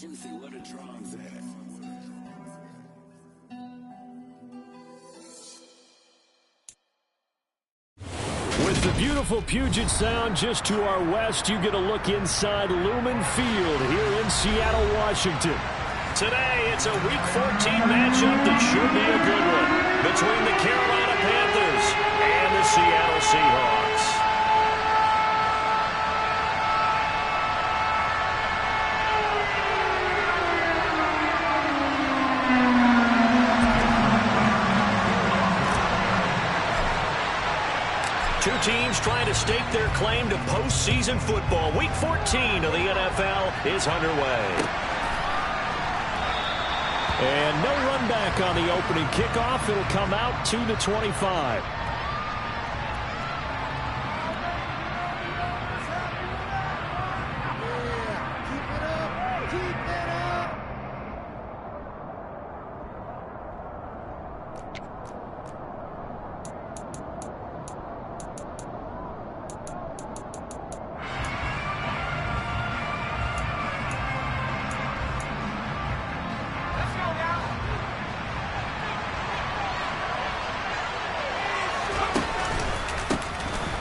juicy. Where the drums at? With the beautiful Puget Sound just to our west, you get a look inside Lumen Field here in Seattle, Washington. Today, it's a Week 14 matchup that should be a good one between the Carolina Panthers and the Seattle Seahawks. Two teams trying to stake their claim to postseason football. Week 14 of the NFL is underway. And no run back on the opening kickoff. It'll come out to the 25.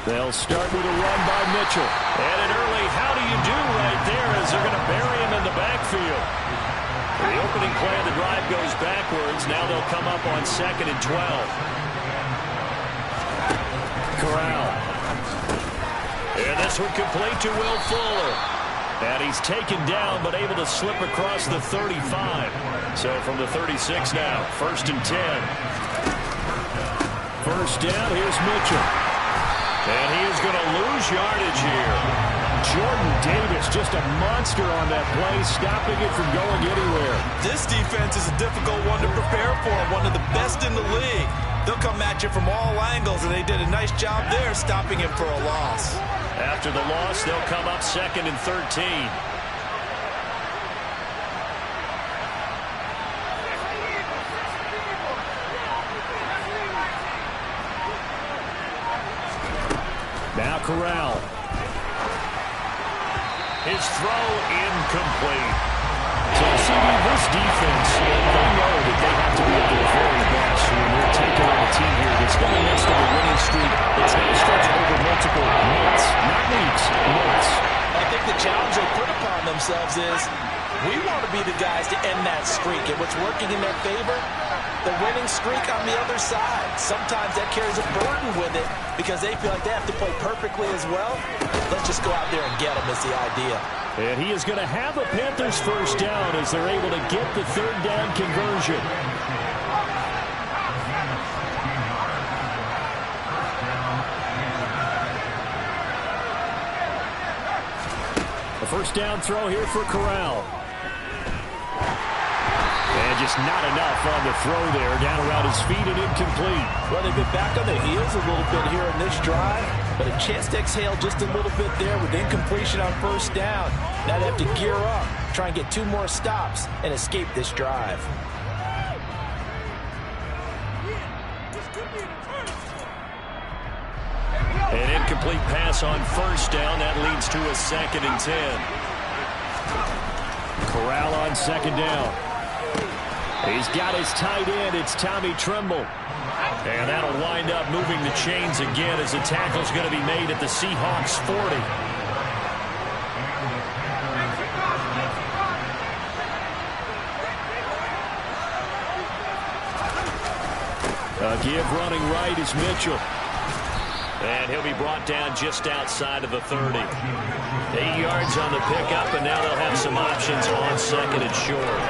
They'll start with a run by Mitchell. And an early how do you do right there as they're going to bury him in the backfield. The opening play of the drive goes backwards. Now they'll come up on 2nd and 12. Corral. And this one complete to Will Fuller. And he's taken down but able to slip across the 35. So from the 36 now, 1st and 10. First down, here's Mitchell. And he is going to lose yardage here. Jordan Davis, just a monster on that play, stopping it from going anywhere. This defense is a difficult one to prepare for, one of the best in the league. They'll come at you from all angles, and they did a nice job there stopping him for a loss. After the loss, they'll come up 2nd and 13. Now Corral. His throw incomplete. So CD, this defense, they know that they have to be at their very best when they're taking on a team here that's been in the midst of a winning streak. It's now stretched over multiple months, not weeks, months. I think the challenge they put upon themselves is we want to be the guys to end that streak. And what's working in their favor? The winning streak on the other side. Sometimes that carries a burden with it because they feel like they have to play perfectly as well. Let's just go out there and get them is the idea. And he is going to have the Panthers first down as they're able to get the 3rd down conversion. A first down throw here for Corral. And just not enough on the throw there. Down around his feet and incomplete. Well, they've been back on their heels a little bit here in this drive, but a chance to exhale just a little bit there with incompletion on first down. Now they have to gear up, try and get 2 more stops, and escape this drive. An incomplete pass on first down. That leads to a 2nd and 10. Corral on 2nd down. He's got his tight end. It's Tommy Tremble. And that'll wind up moving the chains again as the tackle's going to be made at the Seahawks 40. A give running right is Mitchell. And he'll be brought down just outside of the 30. 8 yards on the pickup, and now they'll have some options on 2nd and short.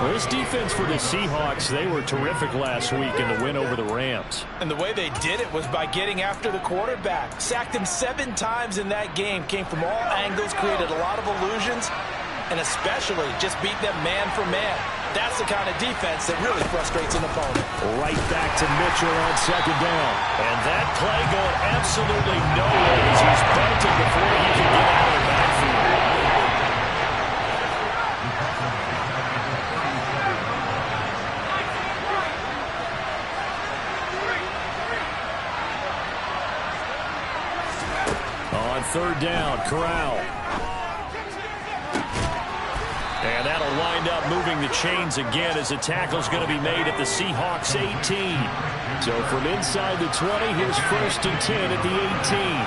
Well, this defense for the Seahawks, they were terrific last week in the win over the Rams. And the way they did it was by getting after the quarterback. Sacked him 7 times in that game. Came from all angles, created a lot of illusions, and especially just beat them man for man. That's the kind of defense that really frustrates an opponent. Right back to Mitchell on 2nd down. And that play going absolutely nowhere as he's belted before he can get out of the backfield. On 3rd down, Corral. And that'll wind up moving the chains again as the tackle's going to be made at the Seahawks 18. So from inside the 20, here's 1st and 10 at the 18.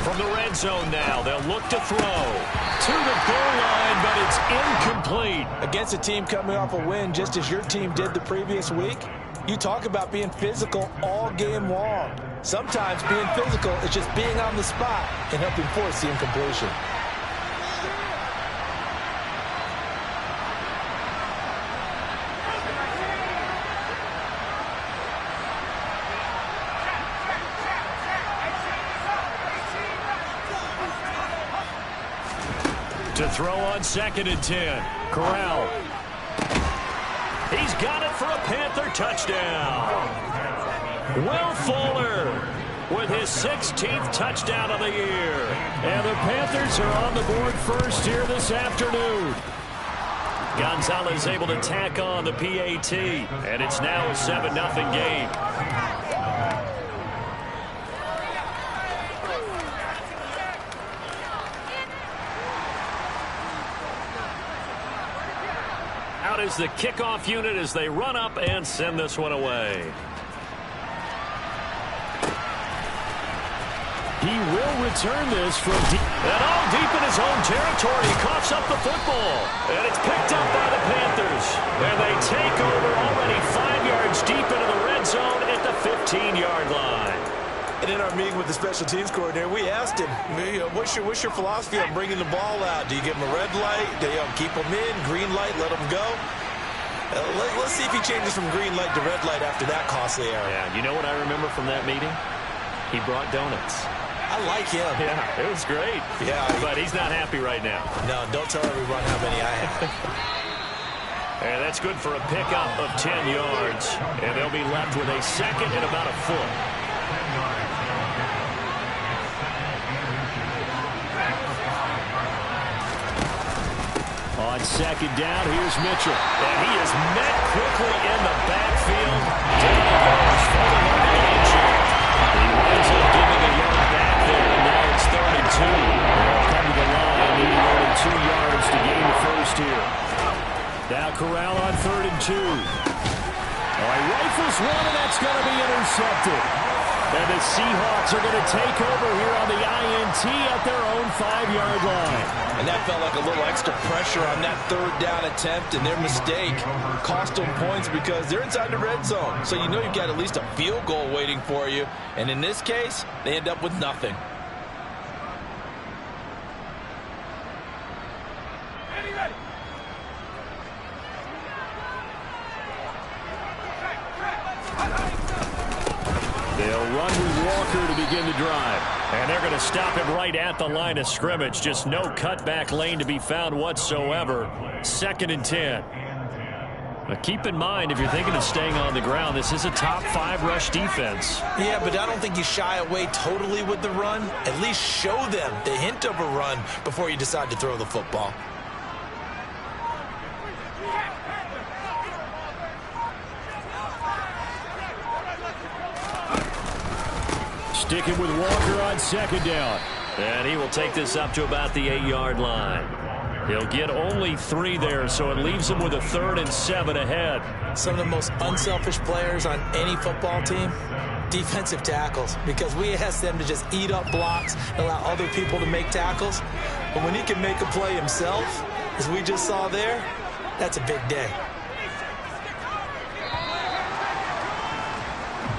From the red zone now, they'll look to throw to the goal line, but it's incomplete. Against a team coming off a win just as your team did the previous week, you talk about being physical all game long. Sometimes being physical is just being on the spot and helping force the incompletion. To throw on 2nd and 10. Corral. He's got it for a Panther touchdown. Will Fuller with his 16th touchdown of the year. And the Panthers are on the board first here this afternoon. Gonzalez able to tack on the PAT. And it's now a 7-0 game. Out is the kickoff unit as they run up and send this one away. He will return this from deep. And all deep in his own territory. He coughs up the football. And it's picked up by the Panthers. And they take over already 5 yards deep into the red zone at the 15-yard line. And in our meeting with the special teams coordinator, we asked him, what's your philosophy on bringing the ball out? Do you give him a red light? Do you keep him in? Green light, let him go? Let's see if he changes from green light to red light after that costly error. Yeah, you know what I remember from that meeting? He brought donuts. I like him. Yeah, it was great. Yeah. But he's not happy right now. No, don't tell everyone how many I have. And that's good for a pickup of 10 yards. And they'll be left with a 2nd and about a foot. On 2nd down, here's Mitchell. And he is met quickly in the backfield. Down he goes, falling on the edge. He winds up giving a yard back there, and now it's 3rd and 2. They'll come to the line, needing only 2 yards to gain the first here. Now Corral on 3rd and 2. Oh, he rifles one, and that's going to be intercepted. And the Seahawks are going to take over here on the INT at their own 5-yard line. And that felt like a little extra pressure on that 3rd down attempt, and their mistake cost them points because they're inside the red zone. So you know you've got at least a field goal waiting for you. And in this case, they end up with nothing. They'll run with Walker to begin the drive. And they're going to stop him right at the line of scrimmage. Just no cutback lane to be found whatsoever. 2nd and 10. But keep in mind, if you're thinking of staying on the ground, this is a top 5 rush defense. Yeah, but I don't think you shy away totally with the run. At least show them the hint of a run before you decide to throw the football. Sticking with Walker on 2nd down. And he will take this up to about the 8-yard line. He'll get only 3 there, so it leaves him with a 3rd and 7 ahead. Some of the most unselfish players on any football team, defensive tackles, because we ask them to just eat up blocks, allow other people to make tackles. But when he can make a play himself, as we just saw there, that's a big day.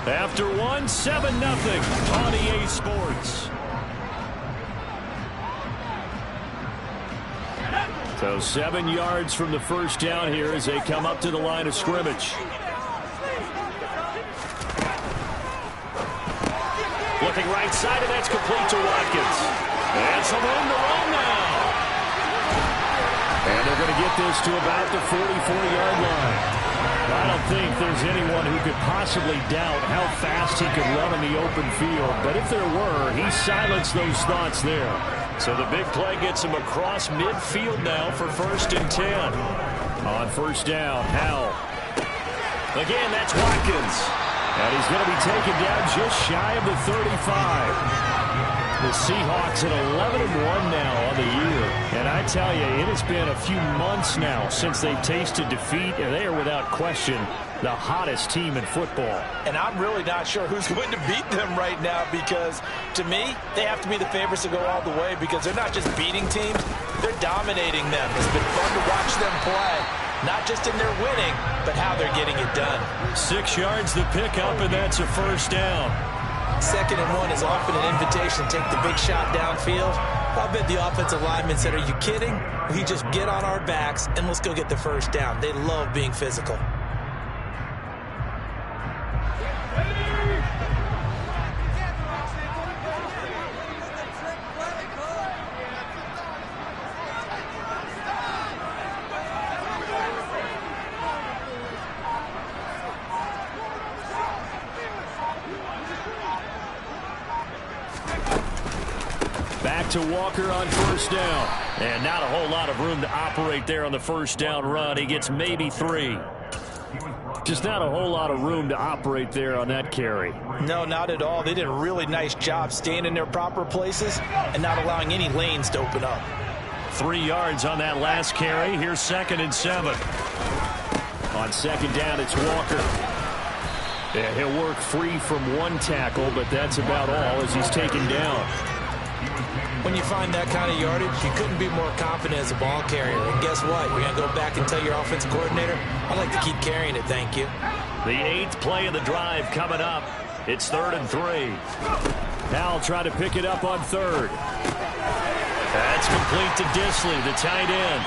After 7-0 on EA Sports. So 7 yards from the first down here as they come up to the line of scrimmage. Looking right side, and that's complete to Watkins. And some room to run now. And they're going to get this to about the 44-yard line. I don't think there's anyone who could possibly doubt how fast he could run in the open field. But if there were, he silenced those thoughts there. So the big play gets him across midfield now for 1st and 10. On 1st down, Howell. Again, that's Watkins. And he's going to be taken down just shy of the 35. The Seahawks at 11-1 now on the year. And I tell you, it has been a few months now since they've tasted defeat, and they are without question the hottest team in football. And I'm really not sure who's going to beat them right now, because to me, they have to be the favorites to go all the way, because they're not just beating teams, they're dominating them. It's been fun to watch them play, not just in their winning, but how they're getting it done. 6 yards the pickup, and that's a first down. 2nd and 1 is often an invitation to take the big shot downfield. I bet the offensive lineman said, "Are you kidding? We just get on our backs and let's go get the first down." They love being physical. Back to Walker on first down. And not a whole lot of room to operate there on the first down run. He gets maybe 3. Just not a whole lot of room to operate there on that carry. No, not at all. They did a really nice job staying in their proper places and not allowing any lanes to open up. 3 yards on that last carry. Here's 2nd and 7. On 2nd down, it's Walker. Yeah, he'll work free from 1 tackle, but that's about all as he's taken down. When you find that kind of yardage, you couldn't be more confident as a ball carrier. And guess what? You're going to go back and tell your offensive coordinator, "I'd like to keep carrying it, thank you." The 8th play of the drive coming up. It's 3rd and 3. Now try to pick it up on 3rd. That's complete to Disley, the tight end.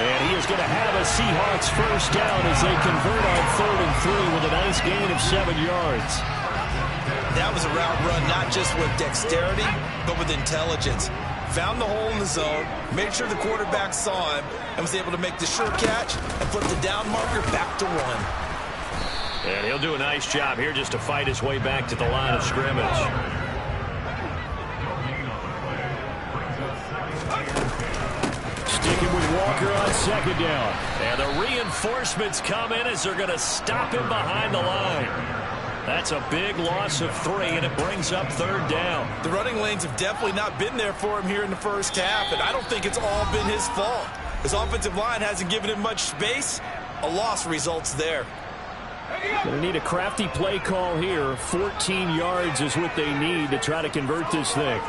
And he is going to have a Seahawks first down as they convert on 3rd and 3 with a nice gain of 7 yards. That was a route run not just with dexterity, but with intelligence. Found the hole in the zone, made sure the quarterback saw him, and was able to make the sure catch and flip the down marker back to 1. And he'll do a nice job here just to fight his way back to the line of scrimmage. Sticking with Walker on 2nd down. And the reinforcements come in as they're going to stop him behind the line. That's a big loss of 3, and it brings up 3rd down. The running lanes have definitely not been there for him here in the first half, and I don't think it's all been his fault. His offensive line hasn't given him much space. A loss results there. Going to need a crafty play call here. 14 yards is what they need to try to convert this thing.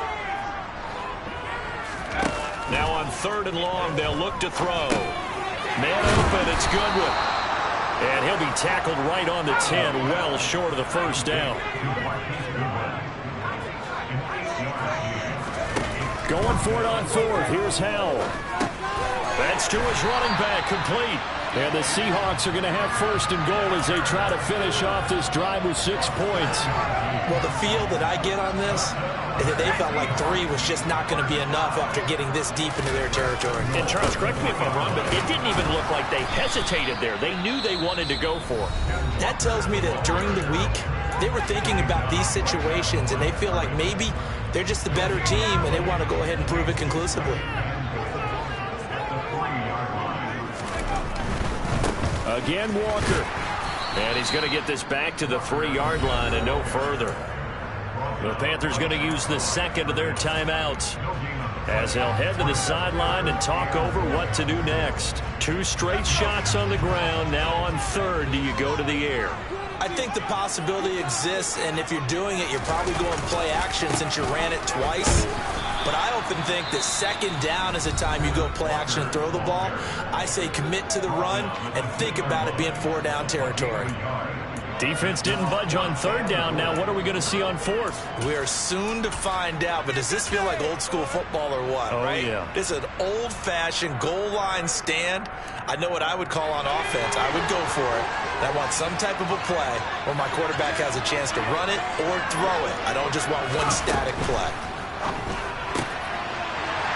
Now on 3rd and long, they'll look to throw. Man open, it's Goodwin. And he'll be tackled right on the 10, well short of the first down. Going for it on 4th. Here's Howell. That's to his running back, complete. And the Seahawks are going to have 1st and goal as they try to finish off this drive with 6 points. Well, the feel that I get on this is that they felt like 3 was just not going to be enough after getting this deep into their territory. And Charles, correct me if I'm wrong, but it didn't even look like they hesitated there. They knew they wanted to go for it. That tells me that during the week, they were thinking about these situations, and they feel like maybe they're just the better team, and they want to go ahead and prove it conclusively. Again, Walker. And he's going to get this back to the 3-yard line and no further. The Panthers going to use the 2nd of their timeouts as they'll head to the sideline and talk over what to do next. 2 straight shots on the ground. Now on 3rd, do you go to the air? I think the possibility exists, and if you're doing it, you're probably going play action since you ran it twice. But I often think that 2nd down is the time you go play action and throw the ball. I say commit to the run and think about it being 4-down territory. Defense didn't budge on 3rd down. Now what are we going to see on 4th? We are soon to find out, but does this feel like old school football or what, right? Yeah. This is an old-fashioned goal line stand. I know what I would call on offense. I would go for it. I want some type of a play where my quarterback has a chance to run it or throw it. I don't just want one static play.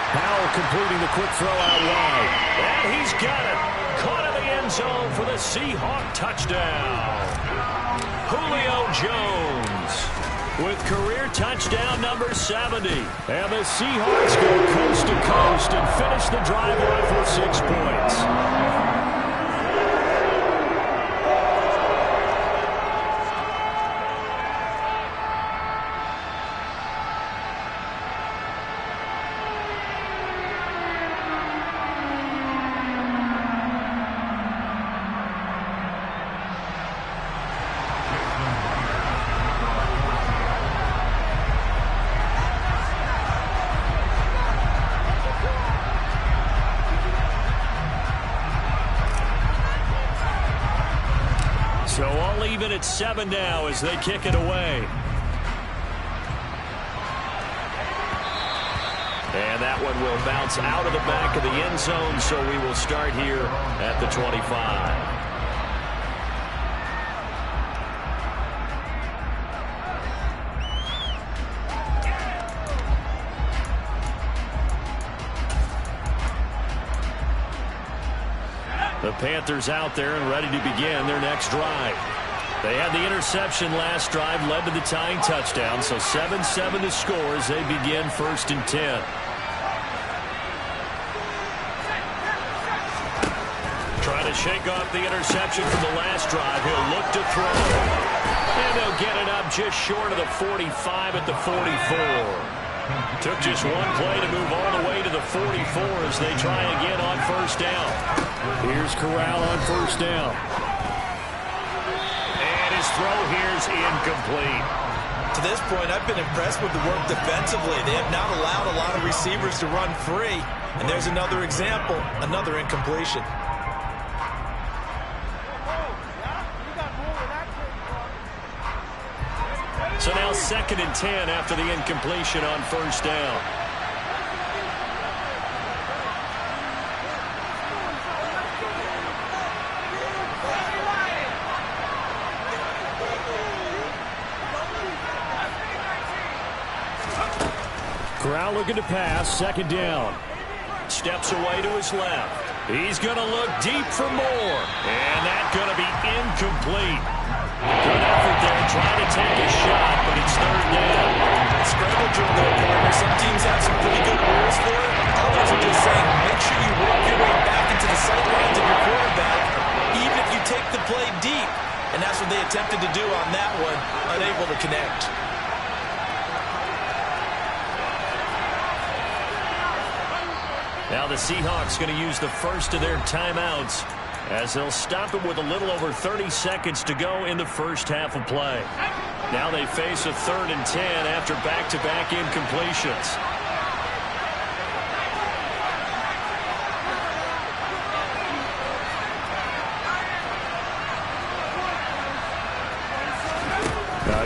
Howell completing the quick throw out wide. And he's got it. Caught in the end zone for the Seahawk touchdown. Julio Jones with career touchdown number 70. And the Seahawks go coast to coast and finish the drive off with 6 points. Even at 7 now as they kick it away. And that one will bounce out of the back of the end zone, so we will start here at the 25. The Panthers out there and ready to begin their next drive. They had the interception last drive, led to the tying touchdown, so 7-7 to score as they begin 1st and 10. Trying to shake off the interception from the last drive. He'll look to throw. And they'll get it up just short of the 45 at the 44. Took just one play to move all the way to the 44 as they try again on 1st down. Here's Corral on 1st down. And his throw here is incomplete. To this point, I've been impressed with the work defensively. They have not allowed a lot of receivers to run free. And there's another example, another incompletion. So now 2nd and 10 after the incompletion on 1st down. Corral looking to pass, 2nd down. Steps away to his left. He's going to look deep for more. And that's going to be incomplete. Good effort there, trying to take a shot, but it's 3rd down. Scramble drill there, partner. Some teams have some pretty good rules for it. Others are just saying, make sure you work your way back into the sight lines of your quarterback, even if you take the play deep. And that's what they attempted to do on that one, unable to connect. Now the Seahawks going to use the first of their timeouts as they'll stop it with a little over 30 seconds to go in the first half of play. Now they face a 3rd and 10 after back-to-back incompletions.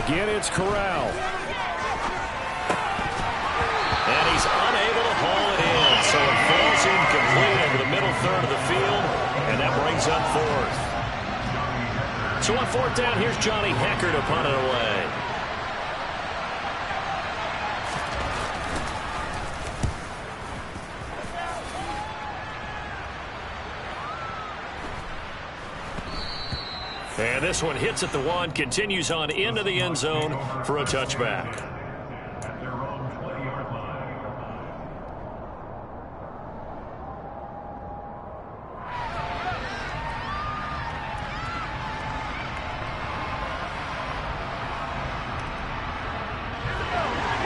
Again, it's Corral. And he's unable to haul it in, so it falls incomplete over the middle third of the field, and that brings up 4th. So on 4th down, here's Johnny Hecker to punt it away. And this one hits at the 1, continues on into the end zone for a touchback.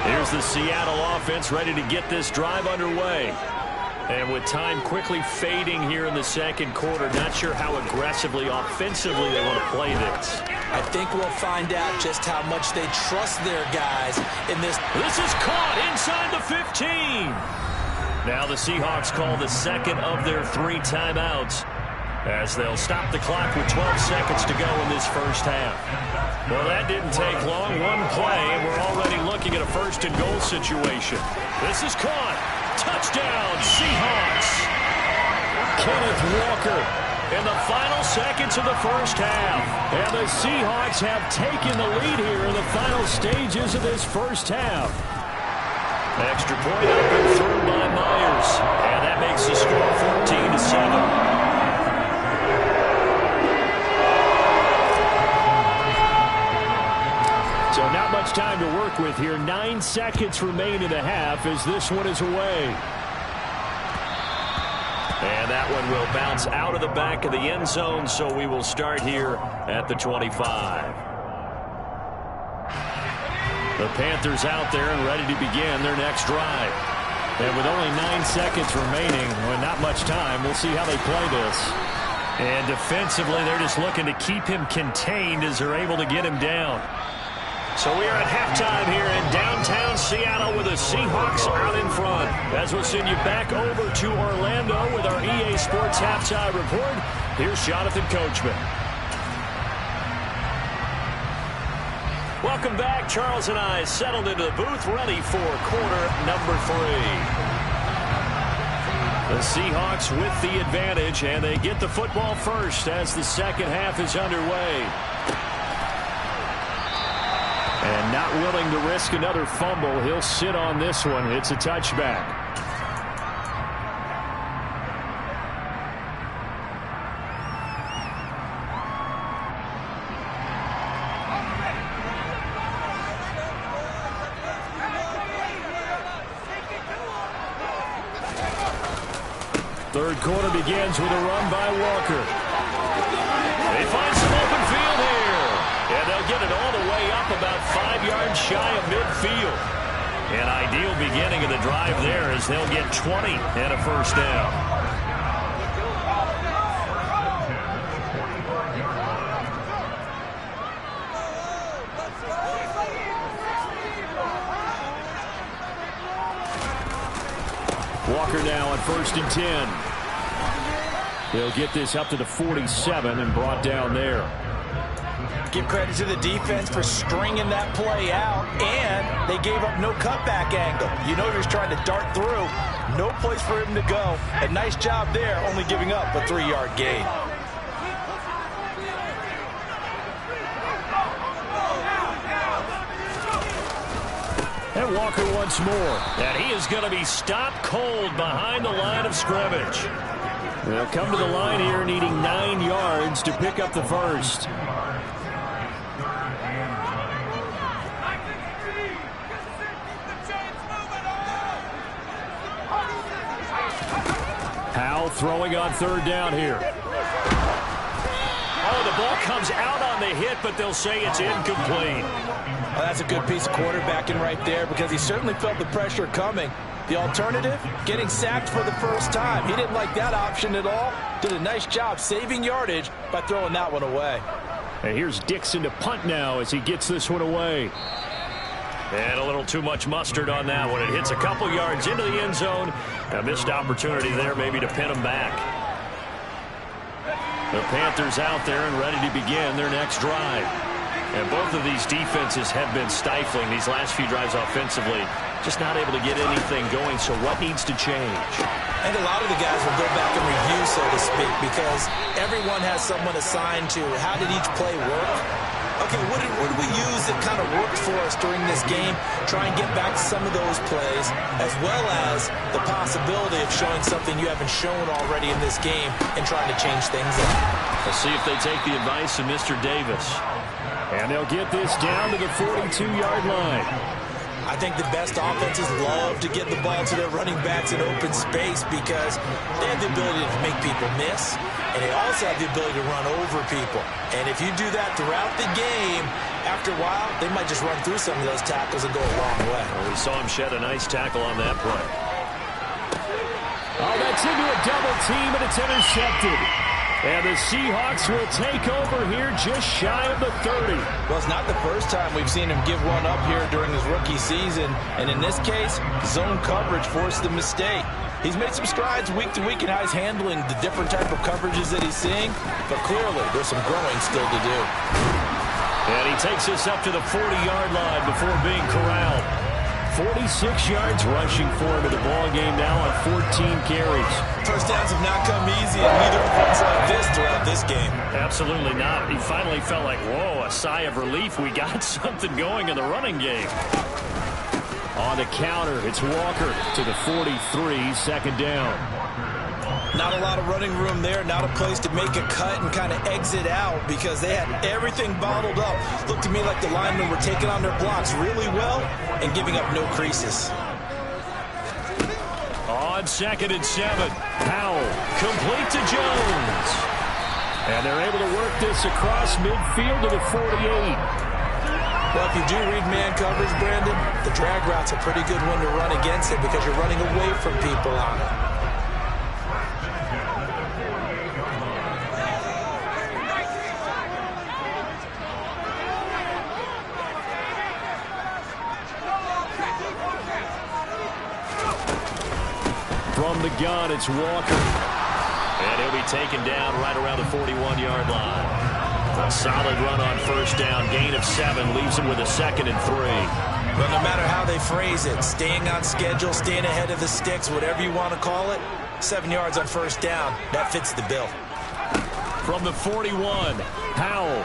Here's the Seattle offense ready to get this drive underway. And with time quickly fading here in the 2nd quarter, not sure how aggressively, offensively they want to play this. I think we'll find out just how much they trust their guys in this. This is caught inside the 15. Now the Seahawks call the 2nd of their 3 timeouts as they'll stop the clock with 12 seconds to go in this first half. Well, that didn't take long. One play, and we're already looking at a 1st and goal situation. This is caught. Touchdown, Seahawks. Kenneth Walker in the final seconds of the first half. And the Seahawks have taken the lead here in the final stages of this first half. Extra point up and through by Myers. And that makes the score 14-7. So not much time to work with here. 9 seconds remain in the half as this one is away. And that one will bounce out of the back of the end zone, so we will start here at the 25. The Panthers out there and ready to begin their next drive. And with only 9 seconds remaining, well, not much time, we'll see how they play this. And defensively, they're just looking to keep him contained as they're able to get him down. So we are at halftime here in downtown Seattle with the Seahawks out in front. As we'll send you back over to Orlando with our EA Sports Halftime Report, here's Jonathan Coachman. Welcome back. Charles and I settled into the booth, ready for quarter number 3. The Seahawks with the advantage, and they get the football first as the second half is underway. And not willing to risk another fumble, he'll sit on this one. It's a touchback. Third quarter begins with a run by Walker. They find some open field here. And they'll get it all the way up about 5 yards shy of midfield. An ideal beginning of the drive there as they'll get 20 and a first down. Walker now on 1st and 10. They'll get this up to the 47 and brought down there. Give credit to the defense for stringing that play out, and they gave up no cutback angle. You know, you're just trying to dart through. No place for him to go. A nice job there, only giving up a 3-yard gain. And Walker once more. And he is going to be stopped cold behind the line of scrimmage. They'll come to the line here needing 9 yards to pick up the first. Howell throwing on 3rd down here. Oh, the ball comes out on the hit, but they'll say it's incomplete. Well, that's a good piece of quarterbacking right there because he certainly felt the pressure coming. The alternative, getting sacked for the first time. He didn't like that option at all. Did a nice job saving yardage by throwing that one away. And here's Dixon to punt now as he gets this one away. And a little too much mustard on that one. It hits a couple yards into the end zone. A missed opportunity there maybe to pin him back. The Panthers out there and ready to begin their next drive. And both of these defenses have been stifling these last few drives offensively. Just not able to get anything going, so what needs to change? And a lot of the guys will go back and review, so to speak, because everyone has someone assigned to how did each play work. Okay, what did we use that kind of worked for us during this game? Try and get back to some of those plays, as well as the possibility of showing something you haven't shown already in this game and trying to change things up. Let's see if they take the advice of Mr. Davis. And they'll get this down to the 42-yard line. I think the best offenses love to get the ball to their running backs in open space because they have the ability to make people miss, and they also have the ability to run over people. And if you do that throughout the game, after a while, they might just run through some of those tackles and go a long way. Well, we saw him shed a nice tackle on that play. Oh, that's into a double team, and it's intercepted. And the Seahawks will take over here just shy of the 30. Well, it's not the first time we've seen him give one up here during his rookie season. And in this case, zone coverage forced the mistake. He's made some strides week to week in how he's handling the different type of coverages that he's seeing. But clearly, there's some growing still to do. And he takes us up to the 40-yard line before being corralled. 46 yards rushing for him in the ball game now on 14 carries. First downs have not come easy, and neither offense like this throughout this game. Absolutely not. He finally felt like, whoa, a sigh of relief. We got something going in the running game. On the counter, it's Walker to the 43, second down. Not a lot of running room there, not a place to make a cut and kind of exit out because they had everything bottled up. Looked to me like the linemen were taking on their blocks really well and giving up no creases. On 2nd and 7, Howell complete to Jones. And they're able to work this across midfield to the 48. Well, if you do read man coverage, Brandon, the drag route's a pretty good one to run against it because you're running away from people on it. From the gun, it's Walker. And he'll be taken down right around the 41-yard line. A solid run on first down. Gain of 7 leaves him with a 2nd and 3. Well, no matter how they phrase it, staying on schedule, staying ahead of the sticks, whatever you want to call it, 7 yards on first down, that fits the bill. From the 41, Howell.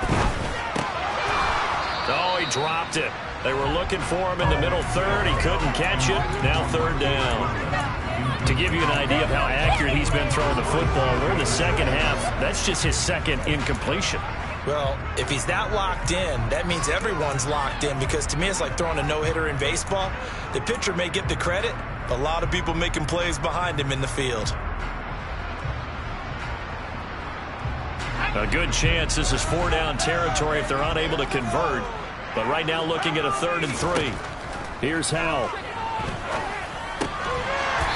Oh, he dropped it. They were looking for him in the middle third. He couldn't catch it. Now 3rd down. To give you an idea of how accurate he's been throwing the football, we're in the second half. That's just his 2nd incompletion. Well, if he's that locked in, that means everyone's locked in, because to me it's like throwing a no-hitter in baseball. The pitcher may get the credit, but a lot of people making plays behind him in the field. A good chance this is 4-down territory if they're unable to convert. But right now looking at a 3rd and 3. Here's Howell.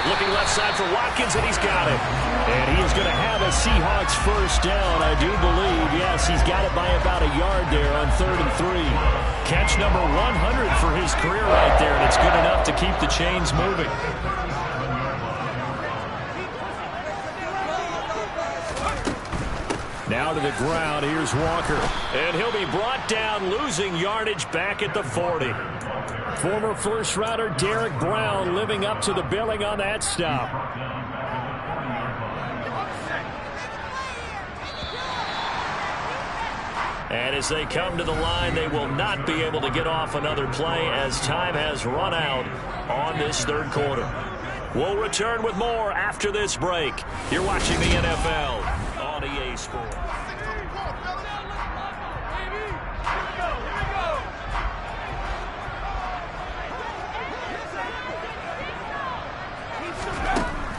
Looking left side for Watkins, and he's got it. And he is going to have a Seahawks first down, I do believe. Yes, he's got it by about a yard there on 3rd and 3. Catch number 100 for his career right there, and it's good enough to keep the chains moving. Now to the ground, here's Walker. And he'll be brought down, losing yardage back at the 40. Former first-rounder Derek Brown living up to the billing on that stop. And as they come to the line, they will not be able to get off another play as time has run out on this 3rd quarter. We'll return with more after this break. You're watching the NFL on EA Sports.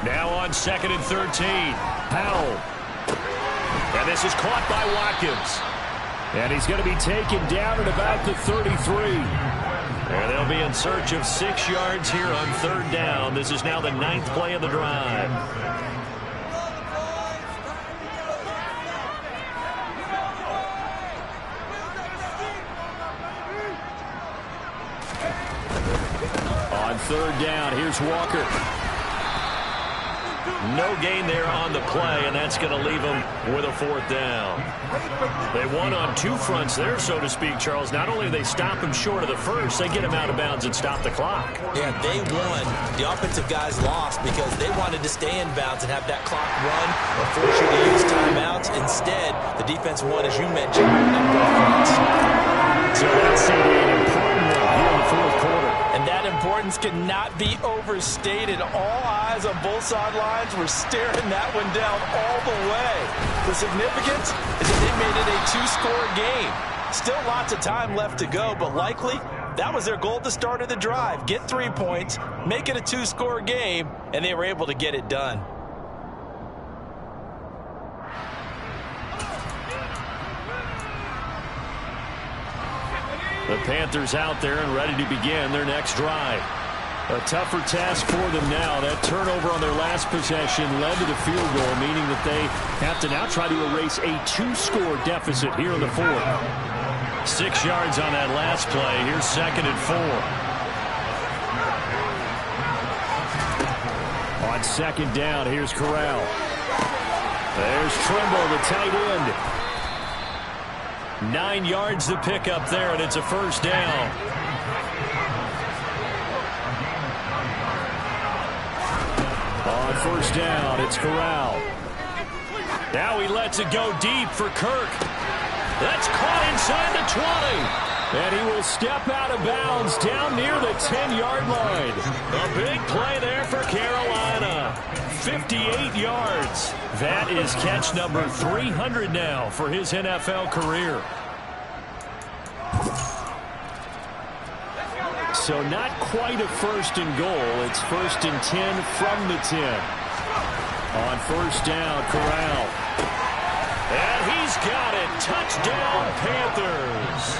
Now on 2nd and 13, Howell. And this is caught by Watkins. And he's going to be taken down at about the 33. And they'll be in search of 6 yards here on 3rd down. This is now the 9th play of the drive. On 3rd down, here's Walker. No gain there on the play, and that's going to leave them with a 4th down. They won on 2 fronts there, so to speak, Charles. Not only do they stop him short of the first, they get him out of bounds and stop the clock. Yeah, they won. The offensive guys lost because they wanted to stay in bounds and have that clock run or force you to use timeouts. Instead, the defense won, as you mentioned, on both fronts. So that's an important one here in the 4th quarter. And that importance cannot be overstated. All eyes on both sidelines were staring that one down all the way. The significance is that they made it a 2-score game. Still lots of time left to go, but likely that was their goal at the start of the drive. Get 3 points, make it a 2-score game, and they were able to get it done. The Panthers out there and ready to begin their next drive. A tougher task for them now. That turnover on their last possession led to the field goal, meaning that they have to now try to erase a 2-score deficit here in the 4th. 6 yards on that last play. Here's 2nd and 4. On 2nd down, here's Corral. There's Trimble, the tight end. 9 yards to pick up there, and it's a first down. On first down, it's Corral. Now he lets it go deep for Kirk. That's caught inside the 20. And he will step out of bounds down near the 10-yard line. A big play there for Carolina. 58 yards. That is catch number 300 now for his NFL career. So not quite a 1st and goal. It's 1st and 10 from the 10. On first down, Corral. And he's got it. Touchdown, Panthers.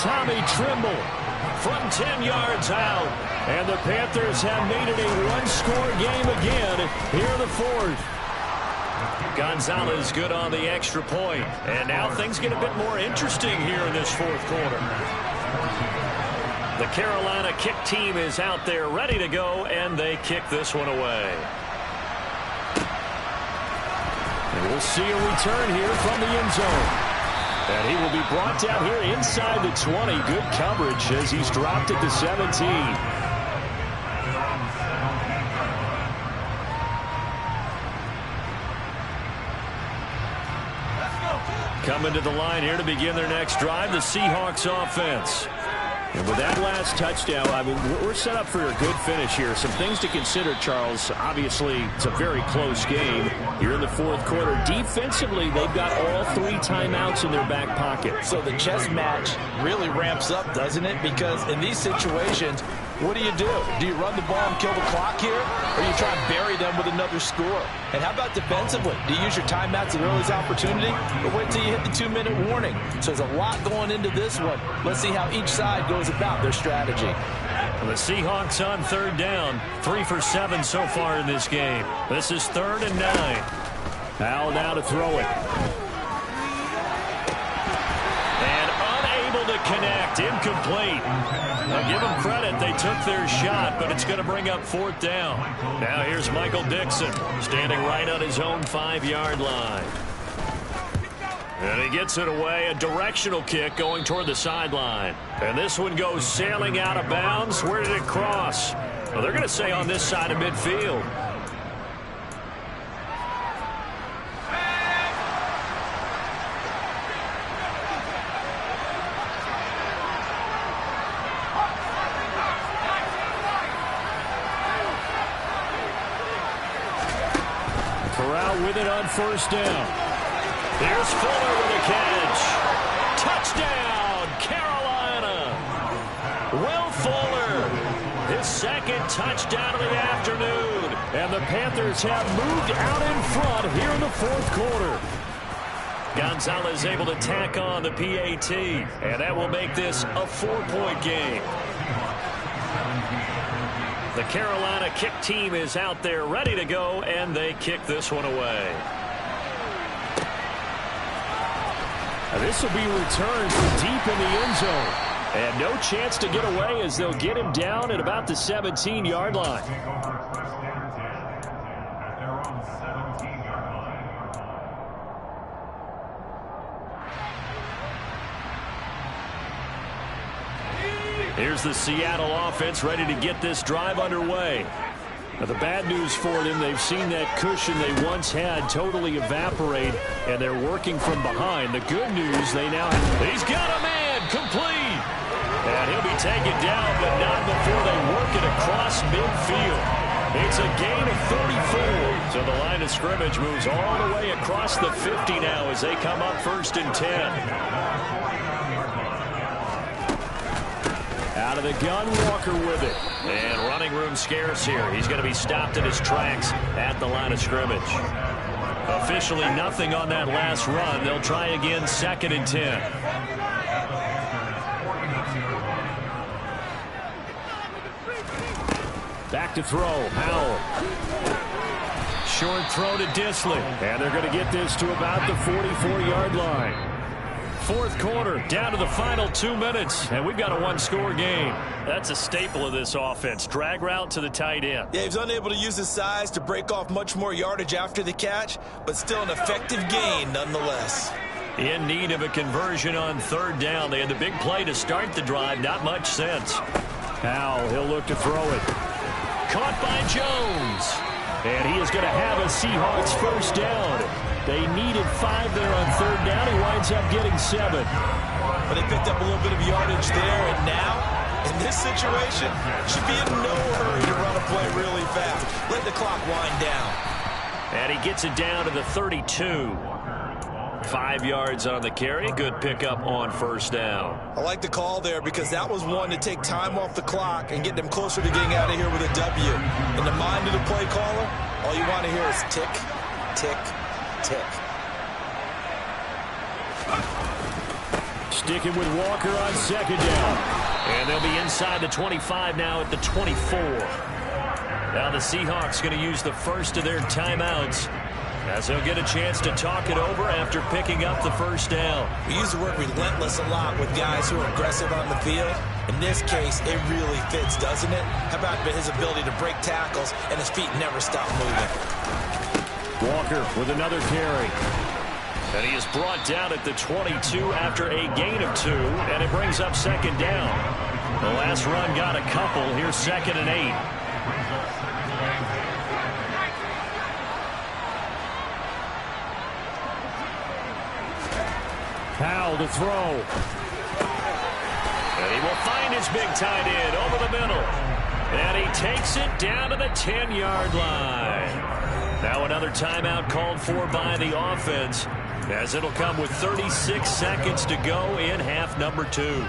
Tommy Trimble from 10 yards out. And the Panthers have made it a 1-score game again here in the 4th. Gonzalez good on the extra point. And now things get a bit more interesting here in this 4th quarter. The Carolina kick team is out there ready to go, and they kick this one away. And we'll see a return here from the end zone. And he will be brought down here inside the 20. Good coverage as he's dropped at the 17. Coming to the line here to begin their next drive, the Seahawks offense. And with that last touchdown, I mean, we're set up for a good finish here. Some things to consider, Charles. Obviously, it's a very close game. You're in the fourth quarter. Defensively, they've got all 3 timeouts in their back pocket. So the chess match really ramps up, doesn't it? Because in these situations, what do? Do you run the ball and kill the clock here? Or you try and bury them with another score? And how about defensively? Do you use your timeouts at earliest opportunity? Or wait till you hit the 2-minute warning? So there's a lot going into this one. Let's see how each side goes about their strategy. And the Seahawks on third down. 3 for 7 so far in this game. This is 3rd and 9. Powell now to throw it. And unable to connect. Incomplete. Now give them credit. They took their shot, but it's going to bring up 4th down. Now here's Michael Dixon standing right on his own 5-yard line. And he gets it away. A directional kick going toward the sideline. And this one goes sailing out of bounds. Where did it cross? Well, they're going to say on this side of midfield. With it on 1st down. Here's Fuller with a catch. Touchdown, Carolina. Will Fuller, his 2nd touchdown of the afternoon. And the Panthers have moved out in front here in the 4th quarter. Gonzalez able to tack on the PAT. And that will make this a 4-point game. The Carolina kick team is out there ready to go, and they kick this one away. Now this will be returned from deep in the end zone. And no chance to get away as they'll get him down at about the 17-yard line. Here's the Seattle offense ready to get this drive underway. Now the bad news for them, they've seen that cushion they once had totally evaporate, and they're working from behind. The good news, they now have, he's got a man, complete. And he'll be taken down, but not before they work it across midfield. It's a gain of 34. So the line of scrimmage moves all the way across the 50 now as they come up 1st and 10. Out of the gun, Walker with it. And running room scarce here. He's going to be stopped in his tracks at the line of scrimmage. Officially nothing on that last run. They'll try again 2nd and 10. Back to throw. Powell. Short throw to Disley. And they're going to get this to about the 44-yard line. 4th quarter, down to the final 2 minutes, and we've got a 1-score game. That's a staple of this offense. Drag route to the tight end. Yeah, he's unable to use his size to break off much more yardage after the catch, but still an effective gain nonetheless. In need of a conversion on 3rd down. They had the big play to start the drive. Not much sense. Powell, he'll look to throw it. Caught by Jones. And he is going to have a Seahawks 1st down. They needed 5 there on 3rd down. He winds up getting 7. But they picked up a little bit of yardage there, and now, in this situation, should be in no hurry to run a play really fast. Let the clock wind down. And he gets it down to the 32. 5 yards on the carry. Good pickup on 1st down. I like the call there because that was one to take time off the clock and get them closer to getting out of here with a W. In the mind of the play caller, all you want to hear is tick, tick, tick. Sticking with Walker on 2nd down. And they'll be inside the 25 now at the 24. Now the Seahawks going to use the first of their timeouts as they'll get a chance to talk it over after picking up the 1st down. We use the word relentless a lot with guys who are aggressive on the field. In this case, it really fits, doesn't it? How about his ability to break tackles and his feet never stop moving? Walker with another carry. And he is brought down at the 22 after a gain of 2, and it brings up second down. The last run got a couple. Here's 2nd and 8. Powell to throw. And he will find his big tight end over the middle. And he takes it down to the 10-yard line. Now another timeout called for by the offense, as it'll come with 36 seconds to go in half number 2.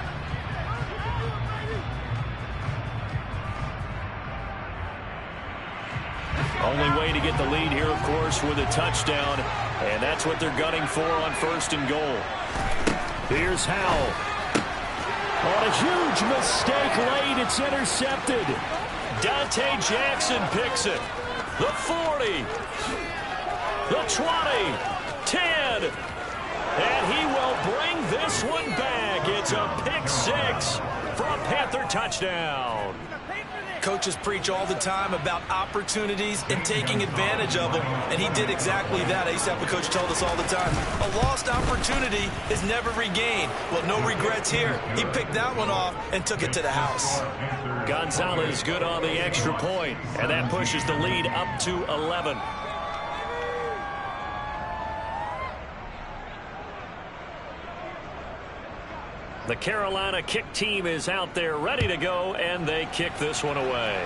Only way to get the lead here, of course, with a touchdown, and that's what they're gunning for on 1st and goal. Here's Howell. On a huge mistake late, it's intercepted. Dante Jackson picks it. The 40, the 20, 10, and he will bring this one back. It's a pick 6 for a Panther touchdown. Coaches preach all the time about opportunities and taking advantage of them, and he did exactly that. ASAP, the coach told us all the time, a lost opportunity is never regained. Well, no regrets here. He picked that one off and took it to the house. Gonzalez good on the extra point, and that pushes the lead up to 11. The Carolina kick team is out there ready to go, and they kick this one away.